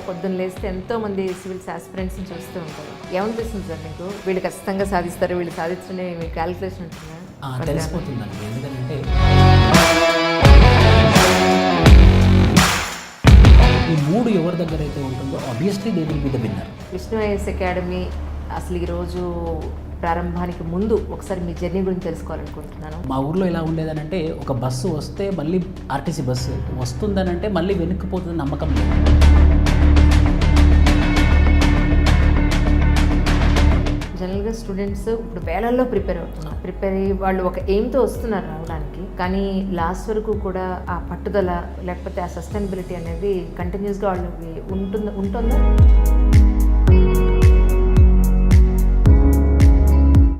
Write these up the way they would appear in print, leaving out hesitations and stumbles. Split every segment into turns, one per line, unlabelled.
పొద్దున్న లేస్తే ఎంతోమంది సివిల్స్ ఆస్పిరెంట్స్ని చూస్తూ ఉంటారు. ఏమనిపిస్తుంది సార్ మీకు? వీళ్ళు ఖచ్చితంగా సాధిస్తారు, వీళ్ళు సాధించనే మీకు క్యాలిక్యులేషన్ ఉంటుందా?
తెలిసిపోతుందండి. ఎందుకంటే ఈ మూడు ఎవరి దగ్గర అయితే ఉంటుందో obviously they will be the winner.
Vishnu IAS academy అసలు ఈరోజు ప్రారంభానికి ముందు ఒకసారి మీ జర్నీ గురించి తెలుసుకోవాలనుకుంటున్నాను.
మా ఊర్లో ఎలా ఉండేదనంటే ఒక బస్సు వస్తే మళ్ళీ ఆర్టీసీ బస్సు వస్తుందనంటే మళ్ళీ వెనక్కిపోతుంది నమ్మకం లేదు.
జనరల్గా స్టూడెంట్స్ ఇప్పుడు వేలల్లో ప్రిపేర్ అయ్యి వాళ్ళు ఒక ఎయిమ్తో వస్తున్నారు రావడానికి, కానీ లాస్ట్ వరకు కూడా ఆ పట్టుదల లేకపోతే ఆ సస్టైనబిలిటీ అనేది కంటిన్యూస్గా వాళ్ళకి ఉంటుందా?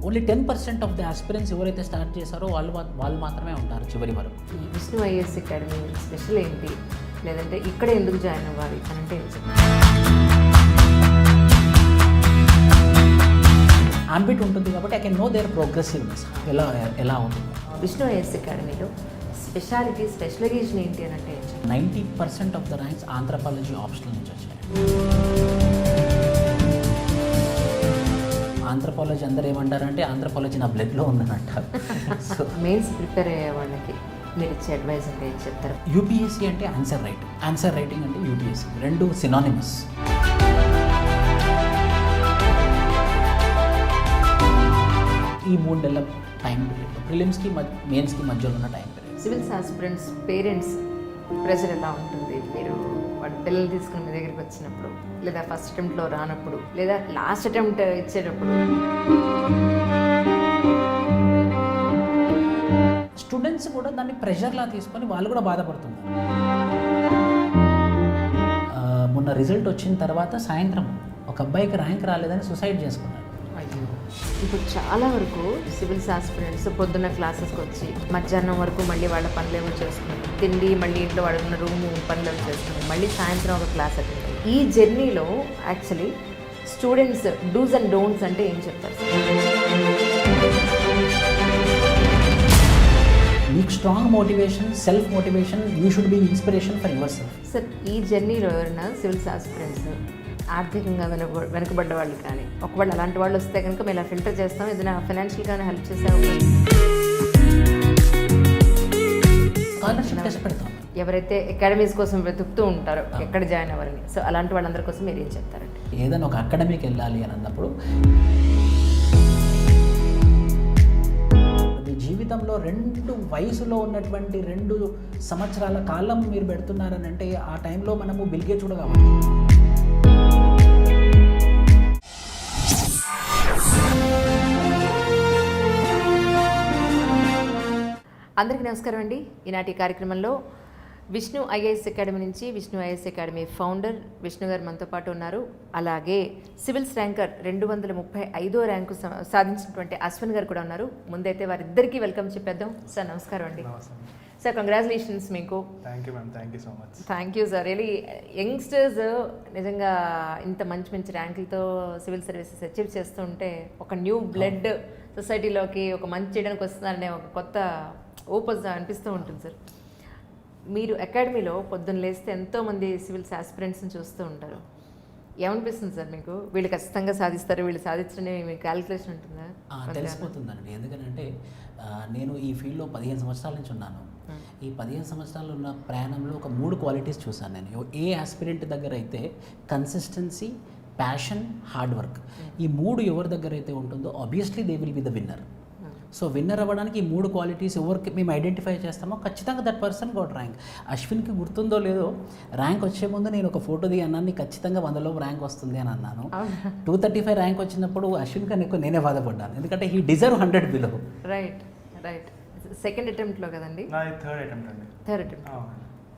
ఓన్లీ 10% ఆఫ్ ద ఆస్పిరెంట్స్ ఎవరైతే స్టార్ట్ చేశారో వాళ్ళు మాత్రమే ఉంటారు చివరి వరకు.
ఈ విష్ణు ఐఏఎస్ అకాడమీ స్పెషల్ ఏంటి, లేదంటే ఇక్కడ ఎందుకు జాయిన్ అవ్వాలి అని అంటే
అంబిట్ ఉంటుంది కాబట్టి I can no there progressiveness ఎలా ఉంటుంది.
విష్ణు ఐఏఎస్ అకాడమీలో స్పెషలైజేషన్ ఏంటి అని అంటే
90% of the ranks anthropology optional నుంచి వచ్చాయి. ఆంథ్రపాలజీ అందరూ ఏమంటారంటే ఆంథ్రపాలజీ నా బ్లడ్లో ఉందని అంటారు. సో
మెయిన్స్ ప్రిపేర్ అయ్యే వాళ్ళకి మీరు ఇచ్చే అడ్వైస్ అంటే ఏం చెప్తారు?
యూపీఎస్సీ అంటే ఆన్సర్ రైటింగ్ అంటే యూపీఎస్సీ రెండు సినానిమస్. ఈ 3 నెలల టైం పీరియడ్ ప్రిలిమ్స్కి మెయిన్స్కి మధ్యలో ఉన్న time period.
Civils aspirants parents pressure ఎలా ఉంటుంది? మీరు వాళ్ళ పిల్లలు తీసుకుని మీ దగ్గరికి వచ్చినప్పుడు, లేదా ఫస్ట్ అటెంప్ట్లో రానప్పుడు, లేదా లాస్ట్ అటెంప్ట్ ఇచ్చేటప్పుడు?
స్టూడెంట్స్ కూడా దాన్ని ప్రెషర్లా తీసుకొని వాళ్ళు కూడా బాధపడుతున్నారు. మొన్న రిజల్ట్ వచ్చిన తర్వాత సాయంత్రం ఒక అబ్బాయికి ర్యాంక్ రాలేదని సూసైడ్ చేసుకున్నాడు.
ఇప్పుడు చాలా వరకు సివిల్స్ ఆస్పిరెంట్స్ పొద్దున్న క్లాసెస్కి వచ్చి మధ్యాహ్నం వరకు మళ్ళీ వాళ్ళ పనులేమో చేసుకున్నారు, తిండి మళ్ళీ ఇంట్లో వాడున్న రూము పనులు చేసుకున్నారు, మళ్ళీ సాయంత్రం ఒక క్లాస్ అటెండ్. ఈ జర్నీలో actually students do's and don'ts అంటే ఏం చెప్తారు?
మీకు strong motivation, self motivation, you should be inspiration for yourself.
Sir, ఈ జర్నీలో ఎవరైనా సివిల్స్ ఆస్పిరెంట్స్ ఆర్థికంగా వెనుకబడ్డ వాళ్ళు కానీ, ఒకవేళ అలాంటి వాళ్ళు వస్తే కనుక మేము ఇలా ఫిల్టర్ చేస్తాం, ఏదైనా ఫైనాన్షియల్గానే హెల్ప్ చేసాము, ఎవరైతే అకాడమీస్ కోసం వెతుకుతూ ఉంటారో ఎక్కడ జాయిన్ అవ్వాలని, సో అలాంటి వాళ్ళందరి కోసం మీరు ఏం చెప్తారండి?
ఏదైనా ఒక అకాడమీకి వెళ్ళాలి అని అన్నప్పుడు మీ జీవితంలో 2 వయసులో ఉన్నటువంటి 2 సంవత్సరాల కాలం మీరు పెడుతున్నారని అంటే ఆ టైంలో మనము బిల్గేట్స్ కూడా కావాలి.
అందరికీ నమస్కారం అండి. ఈనాటి కార్యక్రమంలో విష్ణు ఐఏఎస్ అకాడమీ నుంచి Vishnu IAS academy founder Vishnu గారు మనతో పాటు ఉన్నారు. అలాగే సివిల్స్ ర్యాంకర్ 235వ ర్యాంకు సాధించినటువంటి అశ్విన్ గారు కూడా ఉన్నారు. ముందైతే వారిద్దరికీ వెల్కమ్ చెప్పేద్దాం. సార్ నమస్కారం అండి. సార్, కంగ్రాచులేషన్స్ మీకు.
Thank you ma'am, thank you so much.
Thank you sir. Really youngsters నిజంగా ఇంత మంచి మంచి ర్యాంకులతో సివిల్ సర్వీసెస్ అచీవ్ చేస్తూ ఉంటే ఒక న్యూ బ్లడ్ సొసైటీలోకి ఒక మంచి చేయడానికి వస్తున్నారనే ఒక కొత్త ఓపస్ అనిపిస్తూ ఉంటుంది సార్. మీరు అకాడమీలో పొద్దున్న లేస్తే ఎంతోమంది సివిల్స్ ఆస్పిరెంట్స్ని చూస్తూ ఉంటారు. ఏమనిపిస్తుంది సార్ మీకు? వీళ్ళు ఖచ్చితంగా సాధిస్తారు, వీళ్ళు సాధించనే మీకు క్యాలిక్యులేషన్ ఉంటుందా?
తెలిసిపోతుందండి. ఎందుకంటే నేను ఈ ఫీల్డ్లో 15 సంవత్సరాల నుంచి ఉన్నాను. ఈ 15 సంవత్సరాలు ఉన్న ప్రయాణంలో ఒక 3 క్వాలిటీస్ చూసాను నేను. ఏ ఆస్పిరెంట్ దగ్గర అయితే కన్సిస్టెన్సీ, ప్యాషన్, హార్డ్ వర్క్, ఈ 3 ఎవరి దగ్గర అయితే ఉంటుందో obviously they will be the winner. So winner అవ్వడానికి ఈ 3 క్వాలిటీస్ ఎవరికి మేము ఐడెంటిఫై చేస్తామో ఖచ్చితంగా దట్ పర్సన్ గోట్ ర్యాంక్. అశ్విన్కి గుర్తుందో లేదో, ర్యాంక్ వచ్చే ముందు నేను ఒక ఫోటో దిగాను, ఖచ్చితంగా 100లో ర్యాంక్ వస్తుంది అని అన్నాను. 235 ర్యాంక్ వచ్చినప్పుడు అశ్విన్ కన్నా ఎక్కువ నేనే బాధపడ్డాను, ఎందుకంటే he deserve 100 below.
Right. Second అటెంప్ట్లో కదండి?
థర్డ్ అటెంప్ట్ అండి.
Third attempt.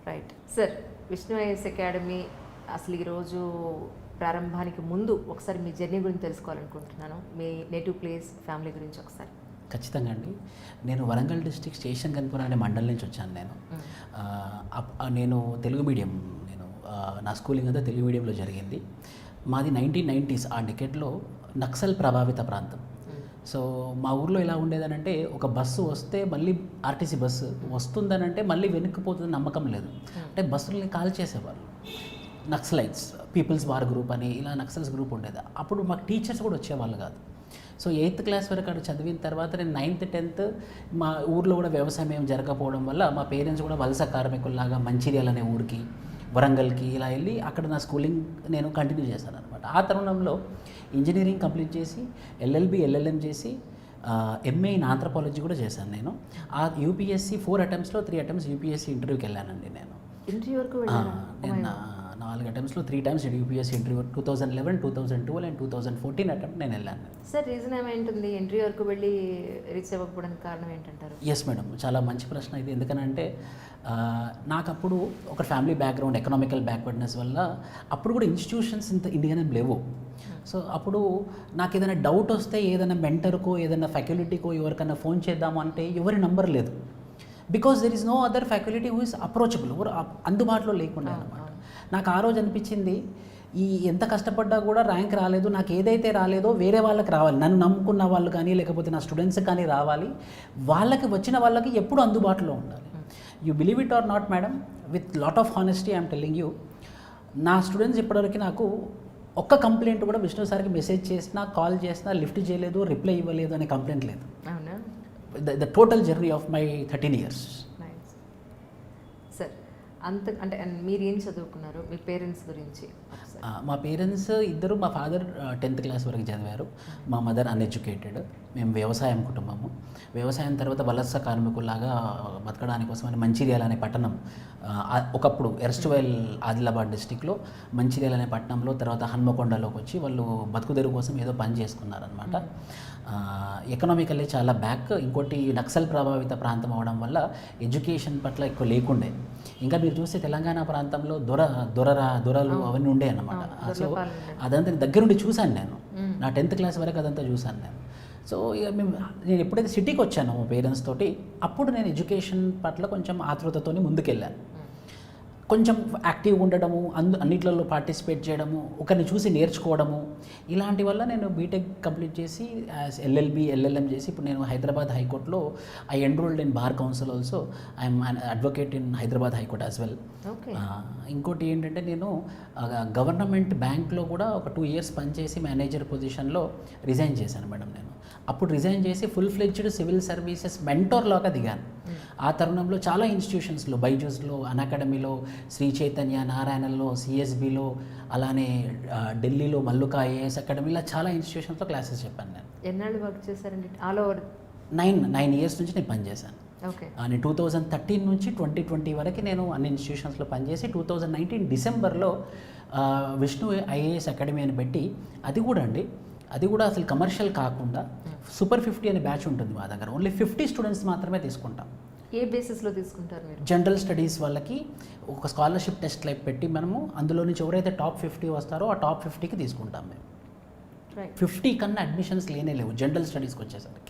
Right. Sir, Vishnu IAS academy అసలు ఈరోజు ప్రారంభానికి ముందు ఒకసారి మీ జర్నీ గురించి తెలుసుకోవాలనుకుంటున్నాను. మీ నేటివ్ ప్లేస్, ఫ్యామిలీ గురించి ఒకసారి.
ఖచ్చితంగా అండి. నేను వరంగల్ డిస్ట్రిక్ట్ స్టేషన్ కనుపురం అనే మండలం నుంచి వచ్చాను. నేను తెలుగు మీడియం, నా స్కూలింగ్ అంతా తెలుగు మీడియంలో జరిగింది. మాది 1990s. ఆ డికెట్లో నక్సల్ ప్రభావిత ప్రాంతం. సో మా ఊర్లో ఎలా ఉండేదనంటే ఒక బస్సు వస్తే మళ్ళీ ఆర్టీసీ బస్సు వస్తుందనంటే మళ్ళీ వెనక్కిపోతుంది నమ్మకం లేదు. అంటే బస్సులని కాల్ చేసేవాళ్ళు. నక్సలైట్స్ పీపుల్స్ వార్ గ్రూప్ అని ఇలా నక్సల్స్ గ్రూప్ ఉండేది. అప్పుడు మాకు టీచర్స్ కూడా వచ్చేవాళ్ళు కాదు. సో 8th క్లాస్ వరకు అక్కడ చదివిన తర్వాత నేను 9th 10th మా ఊర్లో కూడా వ్యవసాయం ఏం జరగకపోవడం వల్ల మా పేరెంట్స్ కూడా వలస కార్మికుల్లాగా మంచిర్యాల అనే ఊరికి, వరంగల్కి ఇలా వెళ్ళి అక్కడ నా స్కూలింగ్ నేను కంటిన్యూ చేశాను అనమాట. ఆ తరుణంలో ఇంజనీరింగ్ కంప్లీట్ చేసి LLB LLM చేసి MA ఇన్ ఆంథ్రపాలజీ కూడా చేశాను నేను. ఆ యూపీఎస్సీ 4 attemptsలో 3 attempts యూపీఎస్సీ ఇంటర్వ్యూకి వెళ్ళానండి నేను.
ఇంటర్వ్యూ వరకు
నేను 4 attemptsలో 3 times UPSC interview 2011, 2012 and 2014 attempt నేను వెళ్ళాను.
సార్ రీజన్ ఏమైంటుంది ఇంటర్వ్యూ వరకు వెళ్ళి రీచ్ అవ్వకపోవడానికి కారణం ఏంటంటారు?
ఎస్ మేడం, చాలా మంచి ప్రశ్న ఇది. ఎందుకనంటే నాకు అప్పుడు ఒక ఫ్యామిలీ బ్యాక్గ్రౌండ్, ఎకనామికల్ బ్యాక్వర్డ్నెస్ వల్ల అప్పుడు కూడా ఇన్స్టిట్యూషన్స్ ఇంత ఇండియానే లేవు. సో అప్పుడు నాకు ఏదైనా డౌట్ వస్తే ఏదైనా మెంటర్కో ఏదైనా ఫ్యాకల్టీకో ఎవరికైనా ఫోన్ చేద్దాము అంటే ఎవరి నంబర్ లేదు. Because there is no other faculty who is approachable, ఎవరు అందుబాటులో లేకుండా అనమాట. నాకు ఆ రోజు అనిపించింది ఎంత కష్టపడ్డా కూడా ర్యాంక్ రాలేదు, నాకు ఏదైతే రాలేదో వేరే వాళ్ళకి రావాలి, నన్ను నమ్ముకున్న వాళ్ళు కానీ లేకపోతే నా స్టూడెంట్స్కి కానీ రావాలి, వాళ్ళకి వచ్చిన వాళ్ళకి ఎప్పుడు అందుబాటులో ఉండాలి. You believe it or not madam, with lot of honesty I'm telling you, నా స్టూడెంట్స్ ఇప్పటివరకు నాకు ఒక్క కంప్లైంట్ కూడా విష్ణు సార్కి మెసేజ్ చేసినా, కాల్ చేసినా లిఫ్ట్ చేయలేదు, రిప్లై ఇవ్వలేదు అనే కంప్లైంట్ లేదు.
అవునా?
The total journey of my 13 years.
Sir అంటే మీరు ఏం చదువుకున్నారు, మీ పేరెంట్స్ గురించి?
మా పేరెంట్స్ ఇద్దరు, మా ఫాదర్ 10th క్లాస్ వరకు చదివారు, మా మదర్ అన్ఎడ్యుకేటెడ్. మేము వ్యవసాయం కుటుంబము. వ్యవసాయం తర్వాత వలస కార్మికుల్లాగా బతకడానికి కోసమని మంచిర్యాల అనే పట్టణం, ఒకప్పుడు ఎర్స్ట్వైల్ ఆదిలాబాద్ డిస్టిక్లో మంచిర్యాల అనే పట్టణంలో, తర్వాత హన్మకొండలోకి వచ్చి వాళ్ళు బతుకుదెరువు కోసం ఏదో పని చేసుకున్నారనమాట. ఎకనామికల్లీ చాలా బ్యాక్. ఇంకోటి నక్సల్ ప్రభావిత ప్రాంతం అవడం వల్ల ఎడ్యుకేషన్ పట్ల ఎక్కువ లేకుండే. ఇంకా మీరు చూస్తే తెలంగాణ ప్రాంతంలో దొరలు అవన్నీ ఉండే అన్నమాట. సో అదంతా దగ్గరుండి చూశాను నేను. నా 10th క్లాస్ వరకు అదంతా చూశాను నేను. సో ఇక నేను ఎప్పుడైతే సిటీకి వచ్చానో మా పేరెంట్స్ తోటి, అప్పుడు నేను ఎడ్యుకేషన్ పట్ల కొంచెం ఆతృతతోని ముందుకెళ్ళాను. కొంచెం యాక్టివ్గా ఉండడము, అన్నిట్లలో పార్టిసిపేట్ చేయడము, ఒకరిని చూసి నేర్చుకోవడము, ఇలాంటి వల్ల నేను బీటెక్ కంప్లీట్ చేసి LLB LLM చేసి ఇప్పుడు నేను హైదరాబాద్ హైకోర్టులో I enrolled in bar council also. I'm advocate in Hyderabad high court as well. ఇంకోటి ఏంటంటే నేను గవర్నమెంట్ బ్యాంక్లో కూడా ఒక 2 years పనిచేసి మేనేజర్ పొజిషన్లో రిజైన్ చేశాను మేడం. నేను అప్పుడు రిజైన్ చేసి full fledged civil services mentor లాగా దిగాను. ఆ తరుణంలో చాలా ఇన్స్టిట్యూషన్స్లో, బైజూస్లో, అకాడమీలో, శ్రీ చైతన్య, నారాయణలో, CSBలో, అలానే ఢిల్లీలో మల్లుకా IAS అకాడమీలో చాలా ఇన్స్టిట్యూషన్స్లో క్లాసెస్ చెప్పాను నేను.
ఎన్నాళ్ళు వర్క్ చేశారండి? ఆల్ ఓవర్
9 years నుంచి నేను పనిచేశాను.
ఓకే.
నేను 2013 నుంచి 2020 వరకు నేను అన్ని ఇన్స్టిట్యూషన్స్లో పనిచేసి 2019 డిసెంబర్లో విష్ణు IAS అకాడమీ అని పెట్టి, అది కూడా అసలు కమర్షియల్ కాకుండా సూపర్ 50 అనే బ్యాచ్ ఉంటుంది మా దగ్గర. ఓన్లీ 50 స్టూడెంట్స్ మాత్రమే తీసుకుంటాం.
ఏ బేసిస్లో తీసుకుంటారు మీరు?
జనరల్ స్టడీస్ వాళ్ళకి ఒక స్కాలర్షిప్ టెస్ట్ లైక్ పెట్టి మనము అందులో నుంచి ఎవరైతే టాప్ 50 వస్తారో ఆ టాప్ 50కి తీసుకుంటాం మేము. 50 కన్నా అడ్మిషన్స్ లేవు జనరల్ స్టడీస్కి వచ్చేసరికి.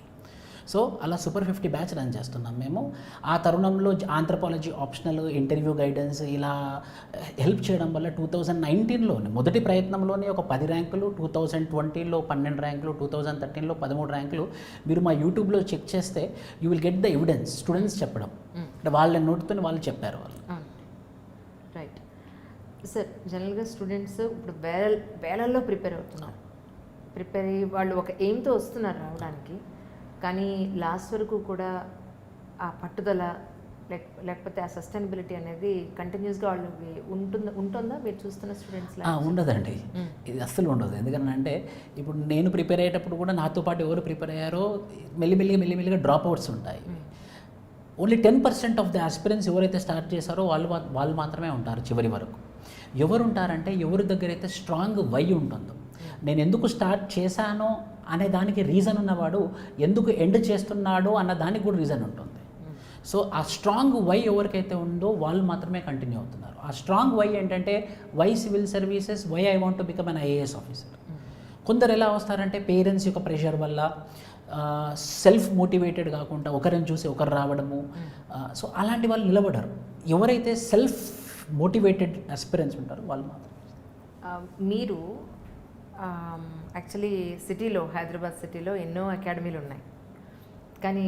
సో అలా సూపర్ 50 బ్యాచ్ రన్ చేస్తున్నాం మేము. ఆ తరుణంలో ఆంథ్రపాలజీ ఆప్షనల్, ఇంటర్వ్యూ గైడెన్స్ ఇలా హెల్ప్ చేయడం వల్ల 2019లోనే మొదటి ప్రయత్నంలోనే ఒక 10 ర్యాంకులు, 2020లో 12 ర్యాంకులు, 2013లో 13 ర్యాంకులు. మీరు మా యూట్యూబ్లో చెక్ చేస్తే you will get the evidence. Students చెప్పడం అంటే వాళ్ళ నోటితో వాళ్ళు చెప్పారు వాళ్ళు.
Right sir. జనరల్గా స్టూడెంట్స్ ఇప్పుడు వేలల్లో ప్రిపేర్ అవుతున్నారు. ప్రిపేర్ అయ్యి వాళ్ళు ఒక ఎయిమ్తో వస్తున్నారు రావడానికి, కానీ లాస్ట్ వరకు కూడా ఆ పట్టుదల లేకపోతే ఆ సస్టైనబిలిటీ అనేది కంటిన్యూస్గా వాళ్ళకి ఉంటుందా మీరు చూస్తున్న స్టూడెంట్స్?
ఉండదండి, ఇది అస్సలు ఉండదు. ఎందుకంటే ఇప్పుడు నేను ప్రిపేర్ అయ్యేటప్పుడు కూడా నాతో పాటు ఎవరు ప్రిపేర్ అయ్యారో మెల్లిమెల్లిగా డ్రాప్ అవుట్స్ ఉంటాయి. ఓన్లీ 10% ఆఫ్ ద ఆస్పిరెంట్స్ ఎవరైతే స్టార్ట్ చేశారో వాళ్ళు మాత్రమే ఉంటారు చివరి వరకు. ఎవరు ఉంటారంటే ఎవరి దగ్గర అయితే స్ట్రాంగ్ వై ఉంటుందో, నేను ఎందుకు స్టార్ట్ చేశానో అనే దానికి రీజన్ ఉన్నవాడు ఎందుకు ఎండ్ చేస్తున్నాడో అన్న దానికి కూడా రీజన్ ఉంటుంది. సో ఆ స్ట్రాంగ్ వై ఎవరికైతే ఉందో వాళ్ళు మాత్రమే కంటిన్యూ అవుతున్నారు. ఆ స్ట్రాంగ్ వై ఏంటంటే why civil services, why I want to become an IAS officer. కొందరు ఎలా వస్తారంటే పేరెంట్స్ యొక్క ప్రెషర్ వల్ల, సెల్ఫ్ మోటివేటెడ్ కాకుండా ఒకరిని చూసి ఒకరు రావడము. సో అలాంటి వాళ్ళు నిలబడరు. ఎవరైతే సెల్ఫ్ మోటివేటెడ్ ఆస్పిరెంట్స్ ఉంటారో వాళ్ళు మాత్రం.
మీరు యాక్చువల్లీ సిటీలో, హైదరాబాద్ సిటీలో ఎన్నో అకాడమీలు ఉన్నాయి, కానీ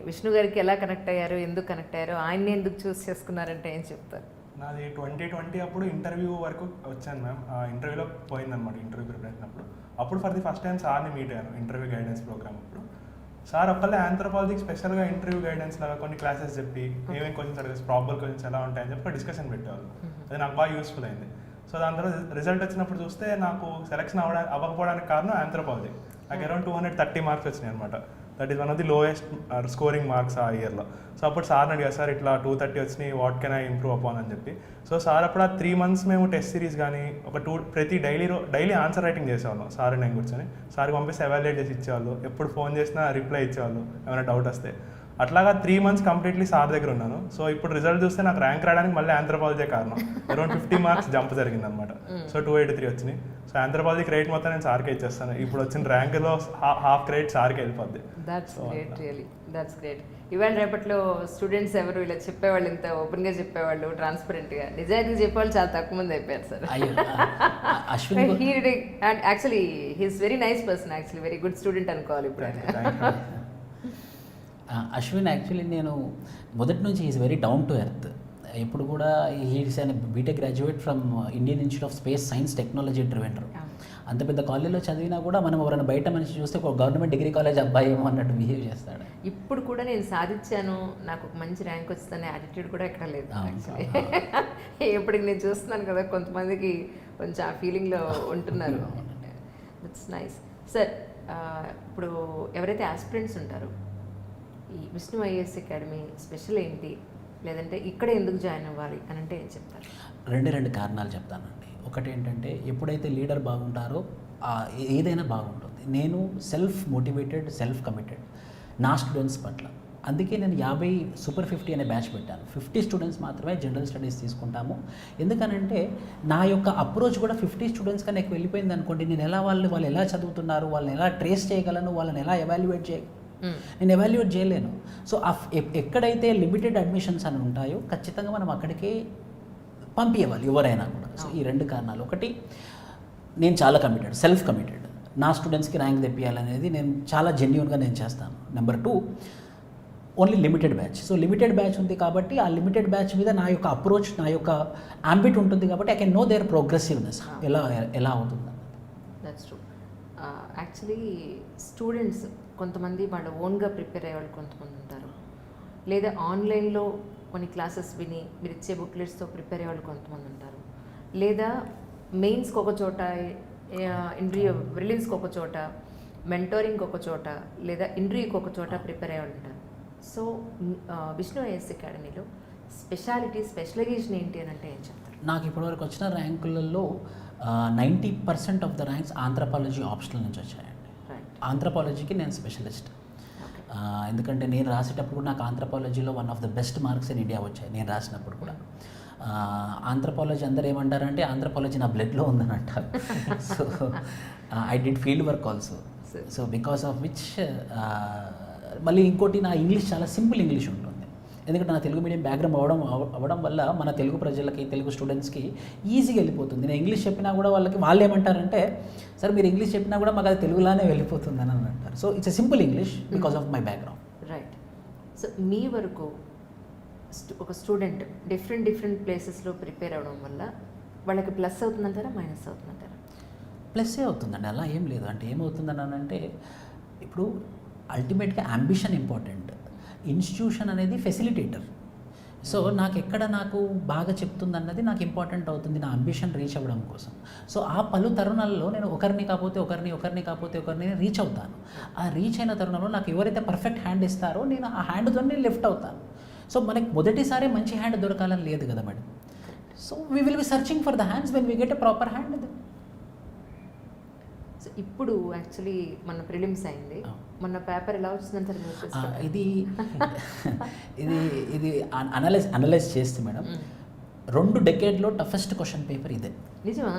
విష్ణు గారికి ఎలా కనెక్ట్ అయ్యారు, ఎందుకు కనెక్ట్ అయ్యారు, ఆయన్ని ఎందుకు చూస్ చేసుకున్నారంటే ఏం చెప్తారు?
నాది 2020 అప్పుడు ఇంటర్వ్యూ వరకు వచ్చాను మ్యామ్. ఆ ఇంటర్వ్యూలో పోయిందనమాట, ఇంటర్వ్యూ ప్రిపరేషన్ అప్పుడు ఫర్ ది ఫస్ట్ టైం సార్ని మీట్ అయ్యాను ఇంటర్వ్యూ గైడెన్స్ ప్రోగ్రామ్ అప్పుడు. సార్ ఒక్కళ్ళే ఆంథ్రోపాలజీకి స్పెషల్గా ఇంటర్వ్యూ గైడెన్స్ లాగా కొన్ని క్లాసెస్ చెప్పి ఏమేమి క్వశ్చన్స్ అడిగే ప్రాబల్ క్వశ్చన్స్ ఎలా ఉంటాయని చెప్పి డిస్కషన్ పెట్టేవాళ్ళు. అది నాకు బాగా యూస్ఫుల్ అయింది. సో దాని తర్వాత రిజల్ట్ వచ్చినప్పుడు చూస్తే నాకు సెలెక్షన్ అవ్వకపోవడానికి కారణం ఆంథ్రోపాలజీ. నాకు అరౌండ్ 230 మార్క్స్ వచ్చినాయి అనమాట. That is one of the lowest scoring marks ఆ ఇయర్లో. సో అప్పుడు సార్ని అడిగారు, సార్ ఇట్లా 230 వచ్చినాయి, what can I improve upon అని చెప్పి. సో సార్ అప్పుడు ఆ 3 months మేము టెస్ట్ సిరీస్ కానీ ఒక ప్రతి డైలీ ఆన్సర్ రైటింగ్ చేసేవాళ్ళం. సార్ నేను కూర్చొని సార్కి పంపిస్తే ఎవాల్యుయేట్ చేసి ఇచ్చేవాళ్ళు. ఎప్పుడు ఫోన్ చేసినా రిప్లై ఇచ్చేవాళ్ళు ఏమైనా డౌట్ వస్తే. అట్లాగా 3 months కంప్లీట్లీ సార్ దగ్గర ఉన్నాను. సో ఇప్పుడు రిజల్ట్ చూస్తే నాకు ర్యాంక్ రావడానికి మళ్ళీ ఆంథ్రోపాలజీ కారణం. అరౌండ్ 50 marks జంప్ జరిగింది అనమాట. సో 283 వచ్చినాయి. సో ఆంథ్రోపాలజీ క్రెడిట్ మొత్తం నేను సార్కే ఇచ్చేస్తాను. ఇప్పుడు వచ్చిన ర్యాంకులో హాఫ్ క్రెడిట్ సార్కి వెళ్ళిపోద్ది.
That's great, really that's great. ఇవాళ రేపట్లో స్టూడెంట్స్ ఎవరు ఇలా చెప్పేవాళ్ళు, ఇంత ఓపెన్గా చెప్పేవాళ్ళు, ట్రాన్స్పరెంట్గా నిజాయితీ చెప్పేవాళ్ళు చాలా తక్కువ మంది అయిపోయారు sir.
Ashwin
and actually he's very nice person, actually very good student అనుకోవాలి ఇప్పుడు.
అశ్విన్ యాక్చువల్లీ నేను మొదటి నుంచి is very down to earth. ఎప్పుడు కూడా he's an BTech graduate from Indian Institute of Space Science Technology Trivandrum. అంత పెద్ద కాలేజ్లో చదివినా కూడా మనం ఎవరైనా బయట మనిషి చూస్తే ఒక గవర్నమెంట్ డిగ్రీ కాలేజ్ అబ్బాయి ఏమో అన్నట్టు బిహేవ్ చేస్తాడు.
ఇప్పుడు కూడా నేను సాధించాను, నాకు ఒక మంచి ర్యాంక్ వచ్చిందనే యాటిట్యూడ్ కూడా ఎక్కడ లేదు యాక్చువల్లీ. ఎప్పటికి నేను చూస్తున్నాను కదా, కొంతమందికి కొంచెం ఆ ఫీలింగ్లో ఉంటున్నారు. That's nice sir. ఇప్పుడు ఎవరైతే ఆస్పిరెంట్స్ ఉంటారో ఈ విష్ణు ఐఏఎస్ అకాడమీ స్పెషల్ ఏంటి, లేదంటే ఇక్కడ ఎందుకు జాయిన్ అవ్వాలి అని అంటే ఏం చెప్తారు?
రెండు కారణాలు చెప్తానండి. ఒకటి ఏంటంటే ఎప్పుడైతే లీడర్ బాగుంటారో ఏదైనా బాగుంటుంది. నేను సెల్ఫ్ మోటివేటెడ్, సెల్ఫ్ కమిటెడ్ నా స్టూడెంట్స్ పట్ల. అందుకే నేను 50 Super 50 అనే బ్యాచ్ పెట్టాను. 50 స్టూడెంట్స్ మాత్రమే జనరల్ స్టడీస్ తీసుకుంటాము. ఎందుకనంటే నా యొక్క అప్రోచ్ కూడా 50 స్టూడెంట్స్ కన్నా ఎక్కువ వెళ్ళిపోయింది అనుకోండి, నేను ఎలా వాళ్ళు ఎలా చదువుతున్నారు, వాళ్ళని ఎలా ట్రేస్ చేయగలను, వాళ్ళని ఎలా ఎవాల్యుయేట్ నేను ఎవాల్యుయేట్ చేయలేను. సో ఎక్కడైతే లిమిటెడ్ అడ్మిషన్స్ అని ఉంటాయో ఖచ్చితంగా మనం అక్కడికే పంపించేవాళ్ళు ఎవరైనా కూడా. సో ఈ 2 కారణాలు. ఒకటి, నేను చాలా కమిటెడ్, సెల్ఫ్ కమిటెడ్. నా స్టూడెంట్స్కి ర్యాంక్ తెప్పియాలనేది నేను చాలా జెన్యూన్గా నేను చేస్తాను. Number 2, only limited batch. So limited batch ఉంది కాబట్టి ఆ లిమిటెడ్ బ్యాచ్ మీద నా యొక్క అప్రోచ్, నా యొక్క అంబిట్ ఉంటుంది కాబట్టి I can no there progressiveness ఎలా అవుతుంది.
That's true. యాక్చువల్లీ స్టూడెంట్స్ కొంతమంది వాళ్ళ ఓన్గా ప్రిపేర్ అయ్యే వాళ్ళు కొంతమంది ఉంటారు, లేదా ఆన్లైన్లో కొన్ని క్లాసెస్ విని మీరు ఇచ్చే బుక్లెట్స్తో ప్రిపేర్ అయ్యే వాళ్ళు కొంతమంది ఉంటారు, లేదా మెయిన్స్కి ఒక చోట, ఇంటర్వ్యూ ప్రిలిమ్స్కి ఒక చోట, మెంటోరింగ్కి ఒక చోట, లేదా ఇంటర్వ్యూకి ఒక చోట ప్రిపేర్ అయ్యే వాళ్ళు ఉంటారు. సో విష్ణు ఐఏఎస్ అకాడమీలో స్పెషలైజేషన్ ఏంటి అని అంటే ఏం చెప్తారు?
నాకు ఇప్పటివరకు వచ్చిన ర్యాంకులలో 90% of the ranks anthropology optional నుంచి వచ్చాయండి. ఆంథ్రోపాలజీకి నేను స్పెషలిస్ట్. ఎందుకంటే నేను రాసేటప్పుడు కూడా నాకు ఆంథ్రోపాలజీలో one of the best marks in India వచ్చాయి నేను రాసినప్పుడు కూడా. ఆంథ్రోపాలజీ అందరూ ఏమంటారంటే ఆంథ్రోపాలజీ నా బ్లడ్లో ఉందని అంటారు. So I did field work also. So because of which మళ్ళీ ఇంకోటి, నా ఇంగ్లీష్ చాలా సింపుల్ ఇంగ్లీష్ ఉంటుంది. ఎందుకంటే నా తెలుగు మీడియం బ్యాక్గ్రౌండ్ అవ్వడం వల్ల మన తెలుగు ప్రజలకి, తెలుగు స్టూడెంట్స్కి ఈజీగా వెళ్ళిపోతుంది. నేను ఇంగ్లీష్ చెప్పినా కూడా వాళ్ళు ఏమంటారంటే, సార్ మీరు ఇంగ్లీష్ చెప్పినా కూడా మాకు అది తెలుగులానే వెళ్ళిపోతుంది అని అంటారు. So it's a simple English because of my background.
Right. So మీ వరకు ఒక స్టూడెంట్ డిఫరెంట్ ప్లేసెస్లో ప్రిపేర్ అవ్వడం వల్ల వాళ్ళకి ప్లస్ అవుతుందంటారా, మైనస్ అవుతుందంటారా?
ప్లస్సే అవుతుందండి, అలా ఏం లేదు. అంటే ఏమవుతుందని అంటే, ఇప్పుడు అల్టిమేట్గా అంబిషన్ ఇంపార్టెంట్, ఇన్స్టిట్యూషన్ అనేది ఫెసిలిటేటర్. సో నాకు బాగా చెప్తుంది అన్నది నాకు ఇంపార్టెంట్ అవుతుంది, నా అంబిషన్ రీచ్ అవ్వడం కోసం. సో ఆ పలు తరుణాల్లో నేను ఒకరిని కాకపోతే ఒకరిని రీచ్ అవుతాను. ఆ రీచ్ అయిన తరుణంలో నాకు ఎవరైతే పర్ఫెక్ట్ హ్యాండ్ ఇస్తారో నేను ఆ హ్యాండ్తో లిఫ్ట్ అవుతాను. సో మనకి మొదటిసారి మంచి హ్యాండ్ దొరకాలని లేదు కదా madam. So we will be searching for the hands when we get a proper hand.
So ఇప్పుడు యాక్చువల్లీ మన ప్రిలిమ్స్ అయింది, మొన్న పేపర్ ఎలా వచ్చిందంటారు?
ఇది అనలైజ్ చేస్తే madam 2 decades toughest question paper ఇదే.
నిజమా?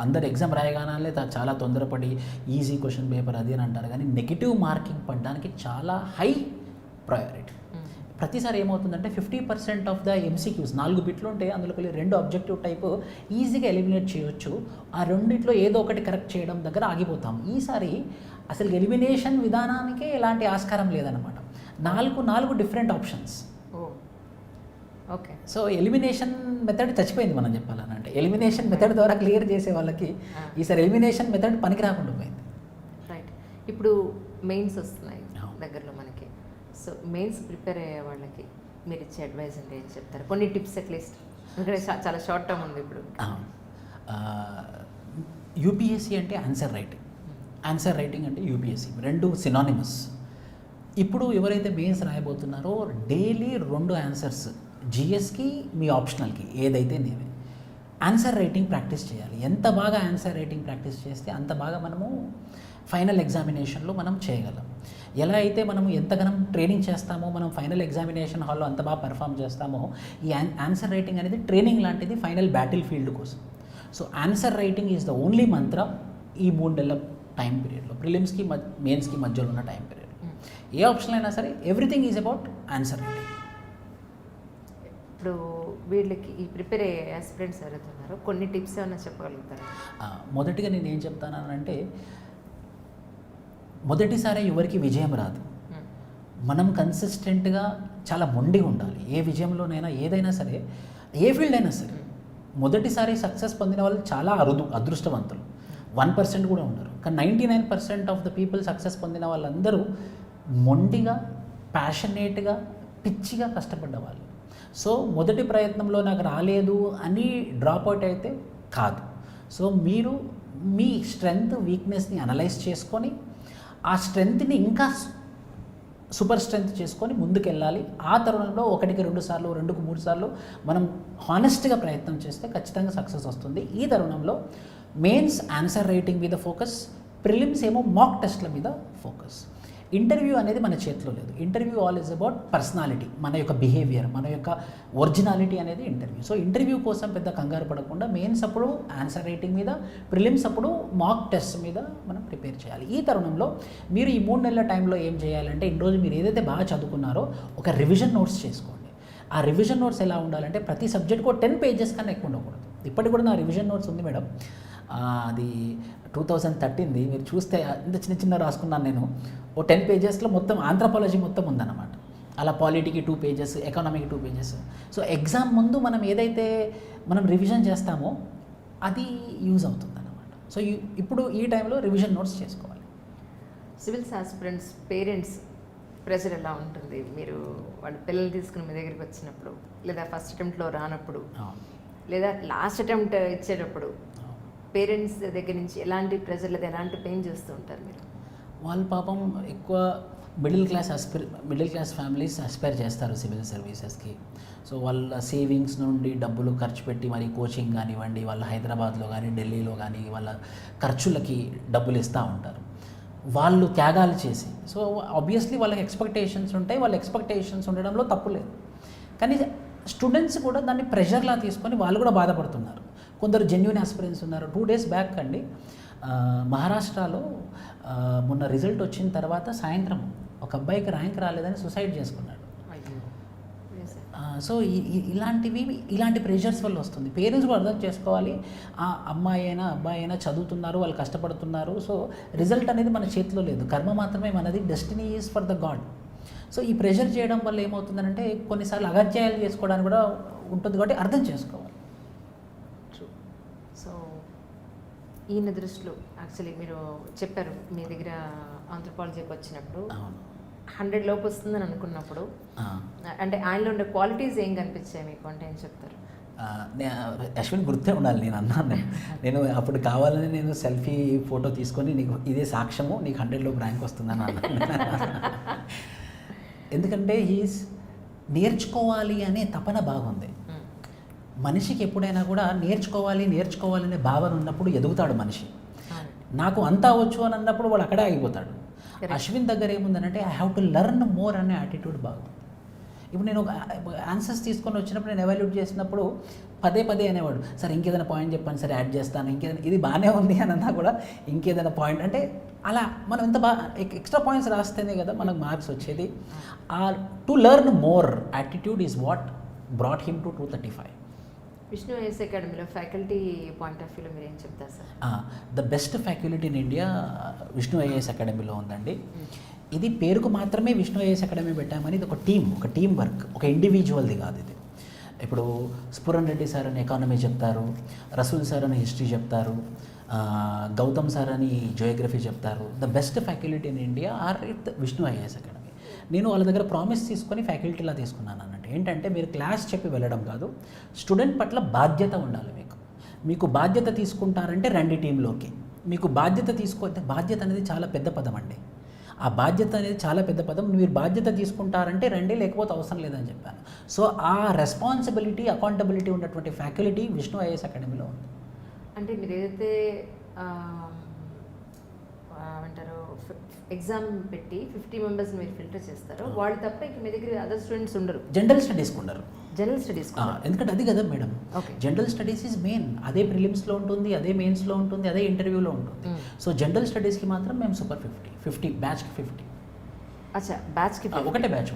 అందరు ఎగ్జామ్ రాయగానే చాలా తొందరపడి ఈజీ క్వశ్చన్ పేపర్ అది అని అంటారు, కానీ నెగిటివ్ మార్కింగ్ పడడానికి చాలా హై ప్రయారిటీ. ప్రతిసారి ఏమవుతుందంటే 50% ఆఫ్ ద MCQs 4 బిట్లు ఉంటే అందులో 2 అబ్జెక్టివ్ టైప్ ఈజీగా ఎలిమినేట్ చేయొచ్చు. ఆ 2 ఏదో ఒకటి కరెక్ట్ చేయడం దగ్గర ఆగిపోతాం. ఈసారి అసలు ఎలిమినేషన్ విధానానికే ఎలాంటి ఆస్కారం లేదన్నమాట. 4 different options.
Okay.
So elimination method చచ్చిపోయింది మనం చెప్పాలనంటే. ఎలిమినేషన్ మెథడ్ ద్వారా క్లియర్ చేసే వాళ్ళకి ఈసారి ఎలిమినేషన్ మెథడ్ పనికి రాకుండా పోయింది.
రైట్. ఇప్పుడు మెయిన్స్ వస్తున్నాయి
అవును.
దగ్గరలో మనకి. సో మెయిన్స్ ప్రిపేర్ అయ్యే వాళ్ళకి మీరు ఇచ్చే అడ్వైస్ అంటే ఏం చెప్తారు? కొన్ని టిప్స్ అట్లీస్ట్, ఎందుకంటే చాలా షార్ట్ టర్మ్ ఉంది ఇప్పుడు.
యూపీఎస్సీ అంటే ఆన్సర్ రైటింగ్, ఆన్సర్ రైటింగ్ అంటే యూపీఎస్సీ, రెండు సినానిమస్. ఇప్పుడు ఎవరైతే మెయిన్స్ రాయబోతున్నారో డైలీ 2 ఆన్సర్స్, జిఎస్కి మీ ఆప్షనల్కి ఏదైతే నేనే ఆన్సర్ రైటింగ్ ప్రాక్టీస్ చేయాలి. ఎంత బాగా ఆన్సర్ రైటింగ్ ప్రాక్టీస్ చేస్తే అంత బాగా మనము ఫైనల్ ఎగ్జామినేషన్లో మనం చేయగలం. ఎలా అయితే మనము ఎంతగానం ట్రైనింగ్ చేస్తామో మనం ఫైనల్ ఎగ్జామినేషన్ హాల్లో అంత బాగా పెర్ఫామ్ చేస్తామో, ఈ ఆన్సర్ రైటింగ్ అనేది ట్రైనింగ్ లాంటిది ఫైనల్ బ్యాటిల్ ఫీల్డ్ కోసం. So answer writing is the only మంత్ర ఈ 3 నెలల టైం పీరియడ్లో, ప్రిలిమ్స్కి మెయిన్స్కి మధ్యలో ఉన్న టైం పీరియడ్. ఏ ఆప్షన్ అయినా సరే everything is about answer writing.
ఇప్పుడు వీళ్ళకి ఈ ప్రిపేర్ అయ్యే ఆస్పిరెంట్స్ ఎవరైతే ఉన్నారో కొన్ని టిప్స్ ఏమైనా చెప్పగలుగుతారా?
మొదటిగా నేను ఏం చెప్తానంటే, మొదటిసారి ఎవరికి విజయం రాదు. మనం కన్సిస్టెంట్గా చాలా మొండిగా ఉండాలి. ఏ విజయంలోనైనా ఏదైనా సరే, ఏ ఫీల్డ్ అయినా సరే, మొదటిసారి సక్సెస్ పొందిన వాళ్ళు చాలా అదృష్టవంతులు. 1% కూడా ఉండరు. కానీ 99% ఆఫ్ ద పీపుల్ సక్సెస్ పొందిన వాళ్ళందరూ మొండిగా, ప్యాషనేట్గా, పిచ్చిగా కష్టపడ్డ వాళ్ళు. సో మొదటి ప్రయత్నంలో నాకు రాలేదు అని డ్రాప్ అవుట్ అయితే కాదు. సో మీరు మీ స్ట్రెంగ్త్, వీక్నెస్ని అనలైజ్ చేసుకొని ఆ స్ట్రెంగ్త్ని ఇంకా సూపర్ స్ట్రెంగ్త్ చేసుకొని ముందుకెళ్ళాలి. ఆ తరుణంలో 1కి 2 సార్లు, 2కు 3 సార్లు మనం హానెస్ట్గా ప్రయత్నం చేస్తే ఖచ్చితంగా సక్సెస్ వస్తుంది. ఈ తరుణంలో మెయిన్స్ ఆన్సర్ రైటింగ్ మీద ఫోకస్, ప్రిలిమ్స్ ఏమో మాక్ టెస్ట్ల మీద ఫోకస్. ఇంటర్వ్యూ అనేది మన చేతిలో లేదు. Interview all is about personality, మన యొక్క బిహేవియర్, మన యొక్క ఒరిజినాలిటీ అనేది ఇంటర్వ్యూ. సో ఇంటర్వ్యూ కోసం పెద్ద కంగారు పడకుండా మెయిన్స్ అప్పుడు ఆన్సర్ రైటింగ్ మీద, ప్రిలిమ్స్ అప్పుడు మాక్ టెస్ట్ మీద మనం ప్రిపేర్ చేయాలి. ఈ తరుణంలో మీరు ఈ 3 నెలల టైంలో ఏం చేయాలంటే, ఇన్రోజు మీరు ఏదైతే బాగా చదువుకున్నారో ఒక రివిజన్ నోట్స్ చేసుకోండి. ఆ రివిజన్ నోట్స్ ఎలా ఉండాలంటే ప్రతి సబ్జెక్ట్కు 10 పేజెస్ కన్నా ఎక్కువ ఉండకూడదు. ఇప్పటికి కూడా నా రివిజన్ నోట్స్ ఉంది మేడం, అది 2013ది. మీరు చూస్తే ఇంత చిన్న రాసుకున్నాను నేను. ఓ 10 పేజెస్లో మొత్తం ఆంథ్రపాలజీ మొత్తం ఉందన్నమాట. అలా పాలిటీకి 2 పేజెస్, ఎకానమీకి 2 పేజెస్. సో ఎగ్జామ్ ముందు మనం ఏదైతే మనం రివిజన్ చేస్తామో అది యూజ్ అవుతుందన్నమాట. సో ఇప్పుడు ఈ టైంలో రివిజన్ నోట్స్ చేసుకోవాలి.
సివిల్స్ ఆస్పిరెంట్స్ పేరెంట్స్ ప్రెషర్ ఎలా ఉంటుంది? మీరు వాళ్ళ పిల్లలు తీసుకుని మీ దగ్గరికి వచ్చినప్పుడు, లేదా ఫస్ట్ అటెంప్ట్లో రానప్పుడు, లేదా లాస్ట్ అటెంప్ట్ ఇచ్చేటప్పుడు పేరెంట్స్ దగ్గర నుంచి ఎలాంటి ప్రెషర్ లేదా ఎలాంటి పెయిన్ చూస్తూ ఉంటారు మీరు?
వాళ్ళు పాపం ఎక్కువ మిడిల్ క్లాస్ ఫ్యామిలీస్ అస్పైర్ చేస్తారు సివిల్ సర్వీసెస్కి. సో వాళ్ళ సేవింగ్స్ నుండి డబ్బులు ఖర్చు పెట్టి మరి కోచింగ్ కానివ్వండి, వాళ్ళ హైదరాబాద్లో కానీ ఢిల్లీలో కానీ వాళ్ళ ఖర్చులకి డబ్బులు ఇస్తూ ఉంటారు. వాళ్ళు త్యాగాలు చేసి, సో ఆబ్వియస్లీ వాళ్ళకి ఎక్స్పెక్టేషన్స్ ఉంటాయి. వాళ్ళ ఎక్స్పెక్టేషన్స్ ఉండడంలో తప్పు లేదు. కానీ స్టూడెంట్స్ కూడా దాన్ని ప్రెషర్లా తీసుకొని వాళ్ళు కూడా బాధపడుతున్నారు. కొందరు జెన్యూన్ ఆస్పిరెంట్స్ ఉన్నారు. 2 days బ్యాక్ అండి, మహారాష్ట్రలో మొన్న రిజల్ట్ వచ్చిన తర్వాత సాయంత్రం ఒక అబ్బాయికి ర్యాంక్ రాలేదని సూసైడ్ చేసుకున్నాడు. సో ఇలాంటి ప్రెషర్స్ వల్ల వస్తుంది. పేరెంట్స్ కూడా అర్థం చేసుకోవాలి, ఆ అమ్మాయి అయినా అబ్బాయి అయినా చదువుతున్నారు, వాళ్ళు కష్టపడుతున్నారు. సో రిజల్ట్ అనేది మన చేతిలో లేదు, కర్మ మాత్రమే మనది, destiny is for the God. So ఈ ప్రెషర్ చేయడం వల్ల ఏమవుతుందంటే కొన్నిసార్లు అగత్యాలు చేసుకోవడానికి కూడా ఉంటుంది, కాబట్టి అర్థం చేసుకోవాలి.
సో ఈయన దృష్టిలో యాక్చువల్లీ మీరు చెప్పారు మీ దగ్గర ఆంథ్రోపాలజీకి వచ్చినప్పుడు 100 లోపు వస్తుందని అనుకున్నప్పుడు, అంటే ఆయనలో ఉండే క్వాలిటీస్ ఏం కనిపించాయి మీకు అంటే ఏం చెప్తారు?
అశ్విన్ గుర్తే ఉండాలి, నేను అన్నాను. నేను అప్పుడు కావాలని నేను సెల్ఫీ ఫోటో తీసుకొని నీకు ఇదే సాక్ష్యము, నీకు 100 లోపు ర్యాంక్ వస్తుందని అన్నాను. ఎందుకంటే నేర్చుకోవాలి అనే తపన బాగుంది. మనిషికి ఎప్పుడైనా కూడా నేర్చుకోవాలనే భావన ఉన్నప్పుడు ఎదుగుతాడు మనిషి. నాకు అంతా వచ్చు అని అన్నప్పుడు వాడు అక్కడే ఆగిపోతాడు. అశ్విన్ దగ్గర ఏముందనంటే I have to learn more అనే యాటిట్యూడ్ బాగుంది. ఇప్పుడు నేను ఆన్సర్స్ తీసుకొని వచ్చినప్పుడు నేను ఎవాల్యూట్ చేసినప్పుడు పదే అనేవాడు, సార్ ఇంకేదైనా పాయింట్ చెప్పండి సార్, యాడ్ చేస్తాను, ఇంకేదైనా ఇది బాగానే ఉంది అని అన్నా కూడా ఇంకేదైనా పాయింట్ అంటే అలా మనం ఎంత బాగా ఎక్స్ట్రా పాయింట్స్ రాస్తేనే కదా మనకు మార్క్స్ వచ్చేది. To learn more attitude is what brought him to 235.
Vishnu IAS అకాడమీలో ఫ్యాకల్టీ పాయింట్ ఆఫ్ వ్యూలో మీరు ఏం చెప్తారు sir?
The best faculty in India Vishnu IAS అకాడమీలో ఉందండి. ఇది పేరుకు మాత్రమే విష్ణు ఐఏఎస్ అకాడమీ పెట్టామని, ఇది ఒక టీం వర్క్, ఒక ఇండివిజువల్ది కాదు ఇది. ఇప్పుడు స్ఫురన్ రెడ్డి సార్ అని ఎకానమీ చెప్తారు, రసూల్ సార్ అని హిస్టరీ చెప్తారు, గౌతమ్ సార్ అని జియోగ్రఫీ చెప్తారు. The best faculty in India are with Vishnu IAS Academy. నేను వాళ్ళ దగ్గర ప్రామిస్ తీసుకొని ఫ్యాకల్టీలా తీసుకున్నాను అన్నట్టు. ఏంటంటే మీరు క్లాస్ చెప్పి వెళ్ళడం కాదు, స్టూడెంట్ పట్ల బాధ్యత ఉండాలి. మీకు బాధ్యత తీసుకుంటారంటే రండి టీంలోకి. మీకు బాధ్యత తీసుకోతే, బాధ్యత అనేది చాలా పెద్ద పదం అండి. ఆ బాధ్యత అనేది చాలా పెద్ద పదం. మీరు బాధ్యత తీసుకుంటారంటే రండి, లేకపోతే అవసరం లేదని చెప్పాను. సో ఆ రెస్పాన్సిబిలిటీ, అకౌంటబిలిటీ ఉన్నటువంటి ఫ్యాకల్టీ విష్ణు ఐఏఎస్ అకాడమీలో ఉంది.
అంటే మీరు ఏదైతే అంటారు ఎగ్జామ్ పెట్టి 50 మెంబర్స్ మీరు ఫిల్టర్ చేస్తారో వాళ్ళు తప్ప ఇంక మీ దగ్గర అదర్ స్టూడెంట్స్ ఉండరు.
జనరల్ స్టడీస్కి ఉండరు.
జనరల్ స్టడీస్
ఎందుకంటే అది కదా madam,
okay.
General studies is main. అదే ప్రిలిమ్స్లో ఉంటుంది, అదే మెయిన్స్లో ఉంటుంది, అదే ఇంటర్వ్యూలో ఉంటుంది. సో జనరల్ స్టడీస్కి మాత్రం మేము సూపర్ 50 బ్యాచ్కి 50.
అచ్చా, బ్యాచ్కి
ఒకటే బ్యాచ్.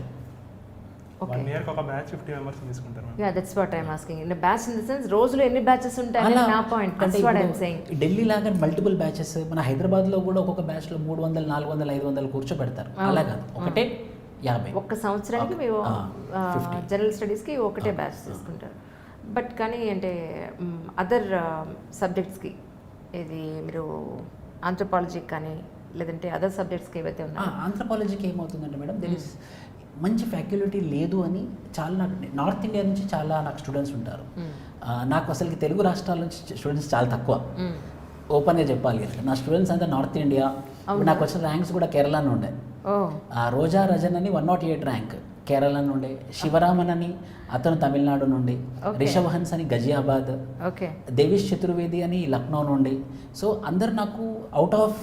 1 ఇయర్కి ఒక బ్యాచ్ 50 మెంబర్స్ తీసుకుంటారు.
Yeah, that's what I'm asking. In batch in the sense రోజులో ఎన్ని బ్యాచెస్ ఉంటాయి నా point. That's what I'm saying.
Delhi లాగా మల్టిపుల్ బ్యాచెస్, మన హైదరాబాద్లో కూడా ఒక్కొక్క బ్యాచ్లో 300, 400, 500 కూర్చోబెడతారు. అలా కాదు, ఒకటే 50.
ఒక్క సంవత్సరానికి మేము జనరల్ స్టడీస్కి ఒకటే బ్యాచ్ తీసుకుంటారు. బట్ కానీ అంటే అదర్ సబ్జెక్ట్స్కి ఇది మీరు ఆంథ్రోపాలజీకి కానీ లేదంటే అదర్ సబ్జెక్ట్స్కి ఏవైతే ఉన్నాయో,
ఆంథ్రోపాలజీకి ఏమవుతుందంటే మేడం, దెర్ ఇస్ మంచి ఫ్యాకల్టీ లేదు అని చాలా, నాకు నార్త్ ఇండియా నుంచి చాలా నాకు స్టూడెంట్స్ ఉంటారు. నాకు అసలుకి తెలుగు రాష్ట్రాల నుంచి స్టూడెంట్స్ చాలా తక్కువ, ఓపెన్గా చెప్పాలి. నా స్టూడెంట్స్ అంతా నార్త్ ఇండియా. నాకు వచ్చిన ర్యాంక్స్ కూడా కేరళ నుండే. రోజా రజన్ అని 108 ర్యాంక్ కేరళ నుండి, శివరామన్ అని అతను తమిళనాడు నుండి, రిషబ్ హన్స్ అని గజియాబాద్, దేవిష్ చతుర్వేది అని లక్నో నుండి. సో అందరు నాకు అవుట్ ఆఫ్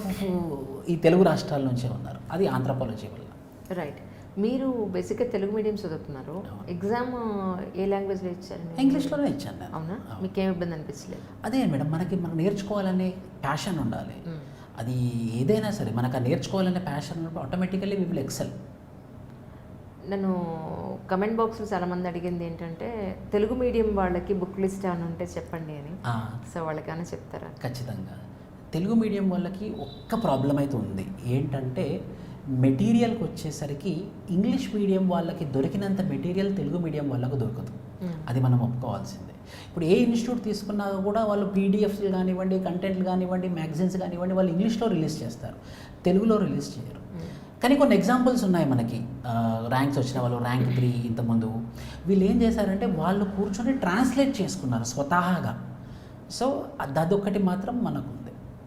ఈ తెలుగు రాష్ట్రాల నుంచే ఉన్నారు. అది ఆంథ్రోపాలజీ వల్ల.
రైట్. మీరు బేసిక్గా తెలుగు మీడియం చదువుతున్నారు. ఎగ్జామ్ ఏ లాంగ్వేజ్లో ఇచ్చారు?
ఇంగ్లీష్లోనే ఇచ్చాను నేను.
అవునా? మీకేం ఇబ్బంది అనిపించలేదు?
అదే మేడం, మనం నేర్చుకోవాలనే ప్యాషన్ ఉండాలి. అది ఏదైనా సరే మనకు ఆ నేర్చుకోవాలనే ప్యాషన్ ఉన్నప్పుడు ఆటోమేటికల్లీ వి విల్ ఎక్సెల్.
నన్ను కమెంట్ బాక్స్లో చాలామంది అడిగింది ఏంటంటే తెలుగు మీడియం వాళ్ళకి బుక్ లిస్ట్ ఏమైనా ఉంటే చెప్పండి అని. సో వాళ్ళకైనా చెప్తారా?
ఖచ్చితంగా. తెలుగు మీడియం వాళ్ళకి ఒక్క ప్రాబ్లం అయితే ఉంది. ఏంటంటే మెటీరియల్కి వచ్చేసరికి ఇంగ్లీష్ మీడియం వాళ్ళకి దొరికినంత మెటీరియల్ తెలుగు మీడియం వాళ్ళకు దొరకదు. అది మనం ఒప్పుకోవాల్సిందే. ఇప్పుడు ఏ ఇన్స్టిట్యూట్ తీసుకున్నా కూడా వాళ్ళు పీడిఎఫ్స్ కానివ్వండి, కంటెంట్లు కానివ్వండి, మ్యాగజైన్స్ కానివ్వండి, వాళ్ళు ఇంగ్లీష్లో రిలీజ్ చేస్తారు, తెలుగులో రిలీజ్ చేయరు. కానీ కొన్ని ఎగ్జాంపుల్స్ ఉన్నాయి మనకి. ర్యాంక్స్ వచ్చిన వాళ్ళు, ర్యాంక్ 3 ఇంతకుముందు వీళ్ళు ఏం చేశారంటే వాళ్ళు కూర్చొని ట్రాన్స్లేట్ చేసుకున్నారు స్వతహాగా. సో అదొక్కటి మాత్రం మనకు ఉంది.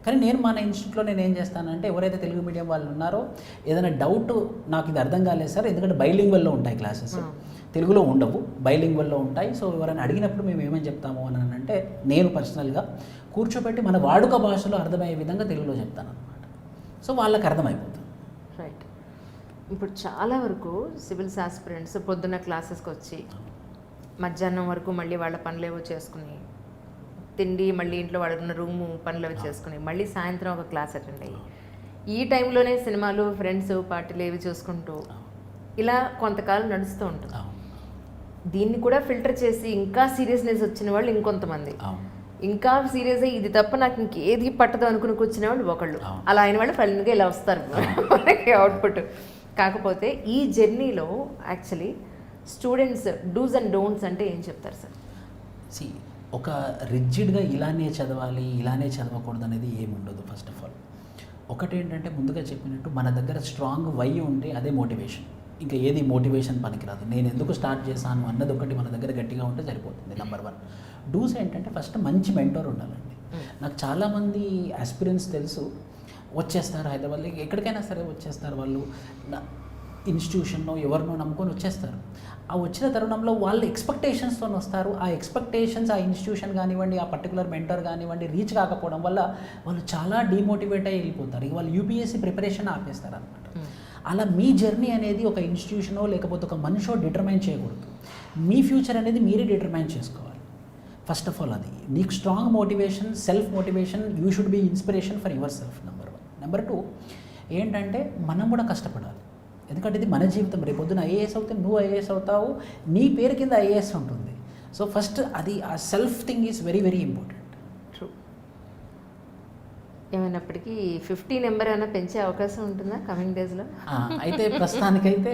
కానీ నేను మన ఇన్స్టిట్యూట్లో నేను ఏం చేస్తానంటే ఎవరైతే తెలుగు మీడియం వాళ్ళు ఉన్నారో ఏదైనా డౌట్ నాకు ఇది అర్థం కాలేదు సార్, ఎందుకంటే బైలింగ్వల్లో ఉంటాయి క్లాసెస్, తెలుగులో ఉండవు, బైలింగ్వల్లో ఉంటాయి. సో ఎవరైనా అడిగినప్పుడు మేము ఏమని చెప్తాము అని అంటే నేను పర్సనల్గా కూర్చోబెట్టి మన వాడుక భాషలో అర్థమయ్యే విధంగా తెలుగులో చెప్తాను అనమాట. సో వాళ్ళకి అర్థమైపోతుంది.
రైట్. ఇప్పుడు చాలా వరకు సివిల్స్ ఆస్పిరెంట్స్ పొద్దున్న క్లాసెస్కి వచ్చి మధ్యాహ్నం వరకు మళ్ళీ వాళ్ళ పనులేవో చేసుకుని తిండి, మళ్ళీ ఇంట్లో వాళ్ళ రూము పనులు అవి చేసుకుని మళ్ళీ సాయంత్రం ఒక క్లాస్ అటెండ్ అయ్యి ఈ టైంలోనే సినిమాలు, ఫ్రెండ్స్, పార్టీలు ఏవి చూసుకుంటూ ఇలా కొంతకాలం నడుస్తూ ఉంటుంది. దీన్ని కూడా ఫిల్టర్ చేసి ఇంకా సీరియస్నెస్ వచ్చిన వాళ్ళు ఇంకొంతమంది, ఇంకా సీరియస్ అయ్యి ఇది తప్ప నాకు ఇంకేది పట్టదు అనుకుని కూర్చునే వాళ్ళు ఒకళ్ళు. అలా అయిన వాళ్ళు ఫైనల్గా ఇలా వస్తారు మనకి అవుట్పుట్. కాకపోతే ఈ జర్నీలో actually students do's and don'ts అంటే ఏం చెప్తారు సార్?
సి, ఒక రిజిడ్గా ఇలానే చదవాలి, ఇలానే చదవకూడదు అనేది ఏమి ఉండదు. ఫస్ట్ ఆఫ్ ఆల్ ఒకటి ఏంటంటే ముందుగా చెప్పినట్టు మన దగ్గర స్ట్రాంగ్ వై ఉంటే అదే మోటివేషన్. ఇంకా ఏది మోటివేషన్ పనికిరాదు. నేను ఎందుకు స్టార్ట్ చేశాను అన్నది ఒకటి మన దగ్గర గట్టిగా ఉంటే సరిపోతుంది. నెంబర్ 1. డూస్ ఏంటంటే ఫస్ట్ మంచి మెంటోర్ ఉండాలండి. నాకు చాలామంది ఆస్పిరెంట్స్ తెలుసు, వచ్చేస్తారు హైదరాబాద్లో, ఎక్కడికైనా సరే వచ్చేస్తారు వాళ్ళు, ఇన్స్టిట్యూషన్నో ఎవరినో నమ్ముకొని వచ్చేస్తారు. ఆ వచ్చిన తరుణంలో వాళ్ళు ఎక్స్పెక్టేషన్స్తో వస్తారు. ఆ ఎక్స్పెక్టేషన్స్ ఆ ఇన్స్టిట్యూషన్ కానివ్వండి, ఆ పర్టికులర్ మెంటర్ కానివ్వండి రీచ్ కాకపోవడం వల్ల వాళ్ళు చాలా డీమోటివేట్ అయ్యి వెళ్ళిపోతారు. ఇక వాళ్ళు యూపీఎస్సీ ప్రిపరేషన్ ఆపేస్తారు అనమాట. అలా మీ జర్నీ అనేది ఒక ఇన్స్టిట్యూషనో లేకపోతే ఒక మనిషో డిటర్మైన్ చేయకూడదు. మీ ఫ్యూచర్ అనేది మీరే డిటర్మైన్ చేసుకోవాలి. ఫస్ట్ ఆఫ్ ఆల్ అది నీకు strong motivation, self motivation, you should be inspiration for yourself. Number 1. Number 2 ఏంటంటే మనం కూడా కష్టపడాలి. ఎందుకంటే ఇది మన జీవితం. రేపు పొద్దున ఐఏఎస్ అవుతే నువ్వు ఐఏఎస్ అవుతావు, నీ పేరు కింద ఐఏఎస్ ఉంటుంది. సో ఫస్ట్ అది ఆ self thing is very very important.
True. ఏమైనప్పటికీ 50 నెంబర్ ఏమైనా పెంచే అవకాశం ఉంటుందా కమింగ్ డేస్లో?
అయితే ప్రస్తుతానికైతే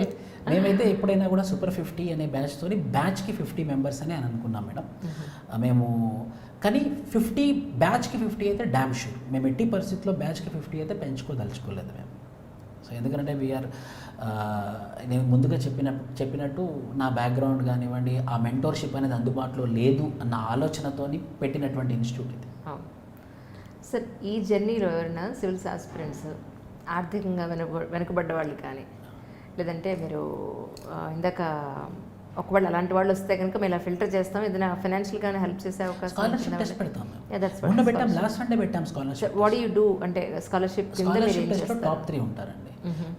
మేమైతే ఎప్పుడైనా కూడా సూపర్ 50 అనే బ్యాచ్తోని బ్యాచ్కి 50 మెంబర్స్ అని అనుకున్నాం మేడం. మేము కానీ 50 బ్యాచ్కి 50 అయితే డ్యామ్ షూర్. మేము ఎట్టి పరిస్థితుల్లో బ్యాచ్కి 50 అయితే పెంచుకోదలుచుకోలేదు మేము. సో ఎందుకంటే వీఆర్ నేను ముందుగా చెప్పినట్టు నా బ్యాక్గ్రౌండ్ కానివ్వండి, ఆ మెంటోర్షిప్ అనేది అందుబాటులో లేదు అన్న ఆలోచనతోని పెట్టినటువంటి ఇన్స్టిట్యూట్ ఇది.
సార్, ఈ జర్నీలో ఎవరైనా సివిల్స్ ఆస్పిరెంట్స్ ఆర్థికంగా వెనుకబడ్డ వాళ్ళు కానీ, లేదంటే మీరు ఇందాక ఒకవేళ అలాంటి వాళ్ళు వస్తే కనుక మేము ఇలా ఫిల్టర్ చేస్తాం, ఏదైనా ఫైనాన్షియల్గానే హెల్ప్ చేసే అవకాశం?
స్కాలర్షిప్ టెస్ట్ పెడతాం మొన్న పెట్టాం, లాస్ట్ సండే పెట్టాం స్కాలర్షిప్.
వాట్ యూ డూ అంటే స్కాలర్షిప్
టెస్ట్లో టాప్ 3 ఉంటారండి.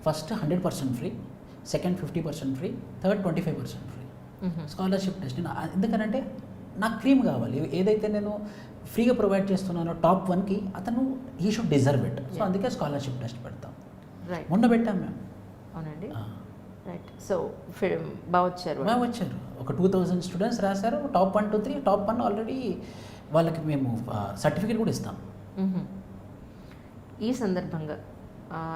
First 100% free, second 50% free, third 25% free. Scholarship test ఎందుకనంటే నాకు క్రీమ్ కావాలి. ఏదైతే నేను ఫ్రీగా ప్రొవైడ్ చేస్తున్నానో టాప్ 1కి అతను he should deserve it. So అందుకే స్కాలర్షిప్ టెస్ట్ పెడతాం.
రైట్,
మొన్న పెట్టాం మేము.
అవునండి, రైట్. సో బాగా వచ్చారు.
ఒక 2000 స్టూడెంట్స్ రాశారు. టాప్ 1 to 3, టాప్ 1 ఆల్రెడీ వాళ్ళకి మేము సర్టిఫికేట్ కూడా ఇస్తాం.
ఈ సందర్భంగా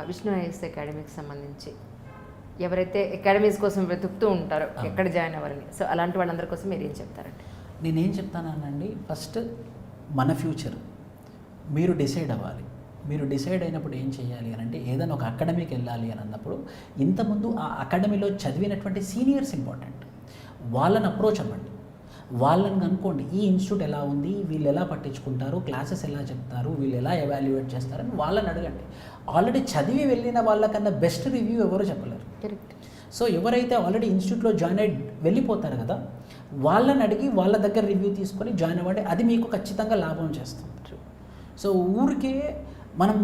విష్ణు ఐఎస్ అకాడమీకి సంబంధించి ఎవరైతే అకాడమీస్ కోసం వెతుకుతూ ఉంటారో ఎక్కడ జాయిన్ అవ్వాలని, సో అలాంటి వాళ్ళందరి కోసం మీరు ఏం చెప్తారండి?
నేనేం చెప్తానండి, ఫస్ట్ మన ఫ్యూచర్ మీరు డిసైడ్ అవ్వాలి. మీరు డిసైడ్ అయినప్పుడు ఏం చేయాలి అని అంటే, ఏదైనా ఒక అకాడమీకి వెళ్ళాలి అని అన్నప్పుడు ఇంతకుముందు ఆ అకాడమీలో చదివినటువంటి సీనియర్స్ ఇంపార్టెంట్. వాళ్ళని అప్రోచ్ అవ్వండి, వాళ్ళని కనుక్కోండి. ఈ ఇన్స్టిట్యూట్ ఎలా ఉంది, వీళ్ళు ఎలా పట్టించుకుంటారు, క్లాసెస్ ఎలా చెప్తారు, వీళ్ళు ఎలా ఎవాల్యుయేట్ చేస్తారని వాళ్ళని అడగండి. ఆల్రెడీ చదివి వెళ్ళిన వాళ్ళకన్నా బెస్ట్ రివ్యూ ఎవరు చెప్పలేరు.
కరెక్ట్.
సో ఎవరైతే ఆల్రెడీ ఇన్స్టిట్యూట్లో జాయిన్ అయ్యి వెళ్ళిపోతారు కదా, వాళ్ళని అడిగి వాళ్ళ దగ్గర రివ్యూ తీసుకొని జాయిన్ అవ్వండి. అది మీకు ఖచ్చితంగా లాభం చేస్తుంది. సో ఊరికే మనం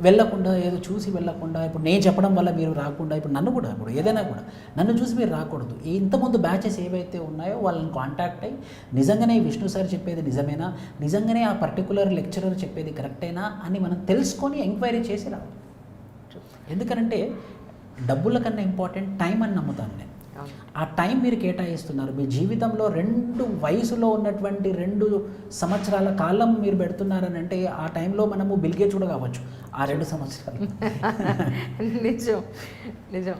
వెళ్ళకుండా, ఏదో చూసి వెళ్ళకుండా, ఇప్పుడు నేను చెప్పడం వల్ల మీరు రాకుండా, ఇప్పుడు నన్ను కూడా, ఇప్పుడు ఏదైనా కూడా నన్ను చూసి మీరు రాకూడదు. ఇంతకుముందు బ్యాచెస్ ఏవైతే ఉన్నాయో వాళ్ళని కాంటాక్ట్ అయ్యి, నిజంగానే విష్ణు సార్ చెప్పేది నిజమేనా, నిజంగానే ఆ పర్టికులర్ లెక్చరర్ చెప్పేది కరెక్టేనా అని మనం తెలుసుకొని ఎంక్వైరీ చేసి రావాలి. ఎందుకంటే డబ్బుల కన్నా ఇంపార్టెంట్ టైం అని నమ్ముతాను నేను. ఆ టైం మీరు కేటాయిస్తున్నారు. మీ జీవితంలో 2 వయసులో ఉన్నటువంటి 2 సంవత్సరాల కాలం మీరు పెడుతున్నారని అంటే, ఆ టైంలో మనము బిల్ గేట్స్ కూడా కావచ్చు ఆ 2 సంవత్సరాలు.
నిజం.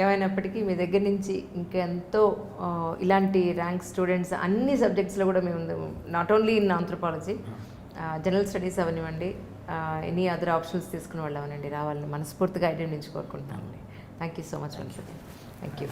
ఏమైనప్పటికీ మీ దగ్గర నుంచి ఇంకెంతో ఇలాంటి ర్యాంక్ స్టూడెంట్స్ అన్ని సబ్జెక్ట్స్లో కూడా మేము, not only in anthropology, general studies అవనివ్వండి, ఎనీ అదర్ ఆప్షన్స్ తీసుకునే వాళ్ళు అవనండి, రావాలని మనస్ఫూర్తిగా ఐడెంటిఫై కోరుకుంటున్నామండి. Thank you so much once again. Thank you.